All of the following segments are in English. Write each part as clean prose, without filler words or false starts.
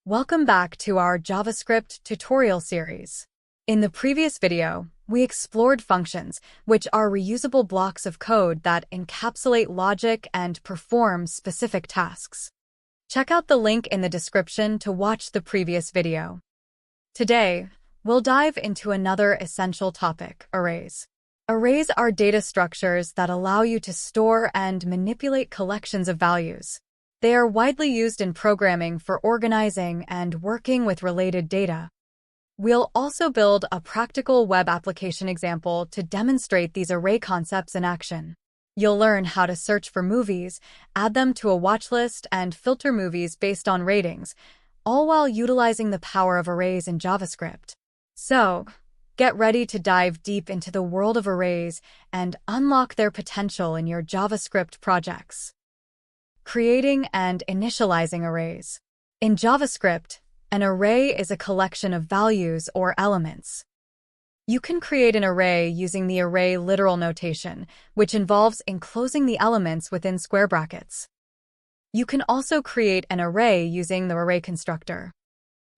Welcome back to our JavaScript tutorial series. In the previous video, we explored functions, which are reusable blocks of code that encapsulate logic and perform specific tasks. Check out the link in the description to watch the previous video. Today, we'll dive into another essential topic, arrays. Arrays are data structures that allow you to store and manipulate collections of values. They are widely used in programming for organizing and working with related data. We'll also build a practical web application example to demonstrate these array concepts in action. You'll learn how to search for movies, add them to a watch list, and filter movies based on ratings, all while utilizing the power of arrays in JavaScript. So, get ready to dive deep into the world of arrays and unlock their potential in your JavaScript projects. Creating and initializing arrays. In JavaScript, an array is a collection of values or elements. You can create an array using the array literal notation, which involves enclosing the elements within square brackets. You can also create an array using the array constructor.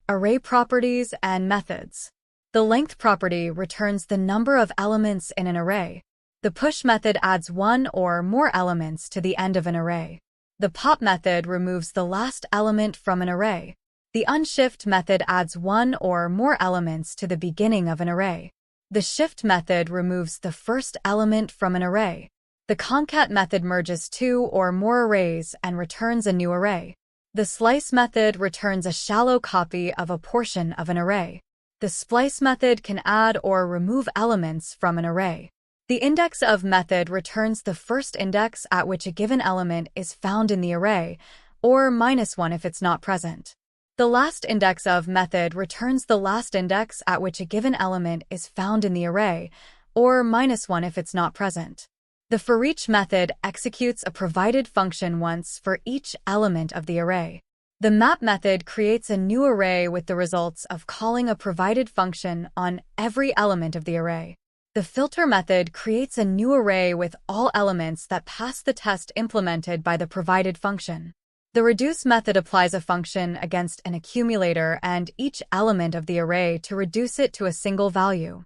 Array properties and methods. The length property returns the number of elements in an array. The push method adds one or more elements to the end of an array. The pop method removes the last element from an array. The unshift method adds one or more elements to the beginning of an array. The shift method removes the first element from an array. The concat method merges two or more arrays and returns a new array. The slice method returns a shallow copy of a portion of an array. The splice method can add or remove elements from an array. The indexOf method returns the first index at which a given element is found in the array, or -1 if it's not present. The lastIndexOf method returns the last index at which a given element is found in the array, or -1 if it's not present. The forEach method executes a provided function once for each element of the array. The map method creates a new array with the results of calling a provided function on every element of the array. The filter method creates a new array with all elements that pass the test implemented by the provided function. The reduce method applies a function against an accumulator and each element of the array to reduce it to a single value.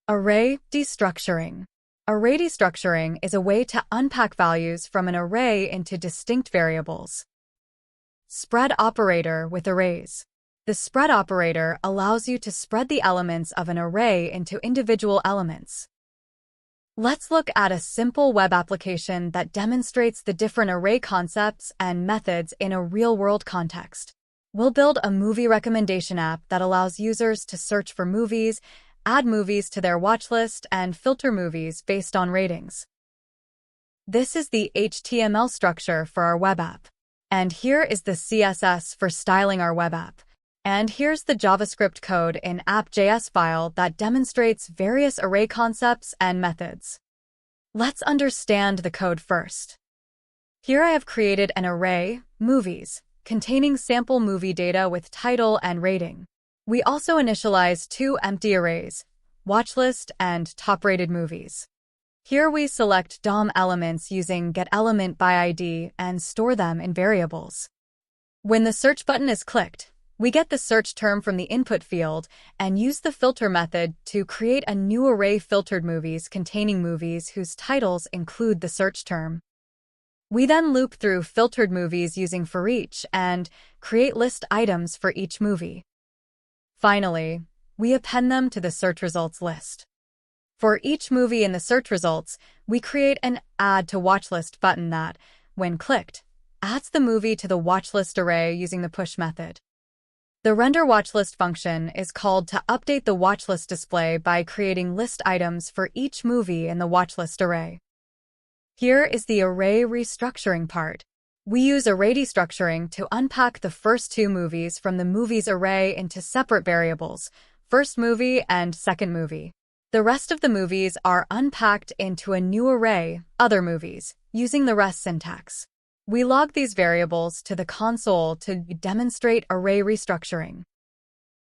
Array destructuring. Array destructuring is a way to unpack values from an array into distinct variables. Spread operator with arrays. The spread operator allows you to spread the elements of an array into individual elements. Let's look at a simple web application that demonstrates the different array concepts and methods in a real-world context. We'll build a movie recommendation app that allows users to search for movies, add movies to their watch list, and filter movies based on ratings. This is the HTML structure for our web app. And here is the CSS for styling our web app. And here's the JavaScript code in app.js file that demonstrates various array concepts and methods. Let's understand the code first. Here I have created an array, movies, containing sample movie data with title and rating. We also initialize two empty arrays, watchlist and top-rated movies. Here we select DOM elements using getElementById and store them in variables. When the search button is clicked, we get the search term from the input field and use the filter method to create a new array filtered movies containing movies whose titles include the search term. We then loop through filtered movies using forEach and create list items for each movie. Finally, we append them to the search results list. For each movie in the search results, we create an Add to Watchlist button that, when clicked, adds the movie to the watchlist array using the push method. The render watchlist function is called to update the watchlist display by creating list items for each movie in the watchlist array. Here is the array restructuring part. We use array destructuring to unpack the first two movies from the movies array into separate variables, first movie and second movie. The rest of the movies are unpacked into a new array, other movies, using the rest syntax. We log these variables to the console to demonstrate array restructuring.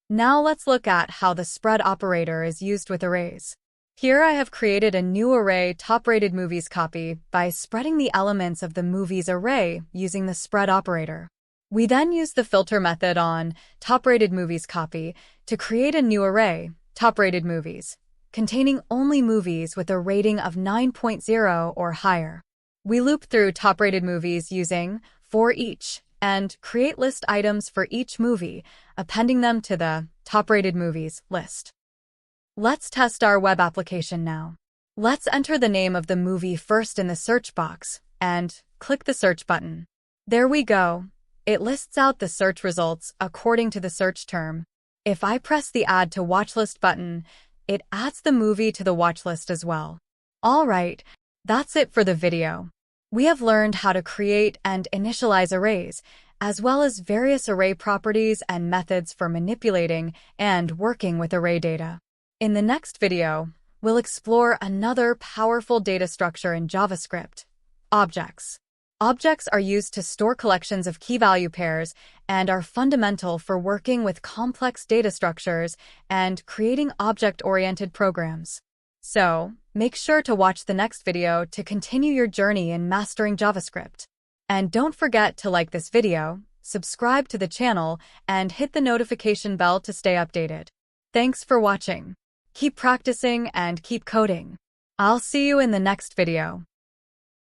Now let's look at how the spread operator is used with arrays. Here I have created a new array top-rated movies copy by spreading the elements of the movies array using the spread operator. We then use the filter method on top-rated movies copy to create a new array, top-rated movies, containing only movies with a rating of 9.0 or higher. We loop through top-rated movies using forEach and create list items for each movie, appending them to the top-rated movies list. Let's test our web application now. Let's enter the name of the movie first in the search box and click the search button. There we go. It lists out the search results according to the search term. If I press the Add to Watchlist button, it adds the movie to the watchlist as well. All right, that's it for the video. We have learned how to create and initialize arrays, as well as various array properties and methods for manipulating and working with array data. In the next video, we'll explore another powerful data structure in JavaScript: objects. Objects are used to store collections of key-value pairs and are fundamental for working with complex data structures and creating object-oriented programs. So, make sure to watch the next video to continue your journey in mastering JavaScript. And don't forget to like this video, subscribe to the channel, and hit the notification bell to stay updated. Thanks for watching. Keep practicing and keep coding. I'll see you in the next video.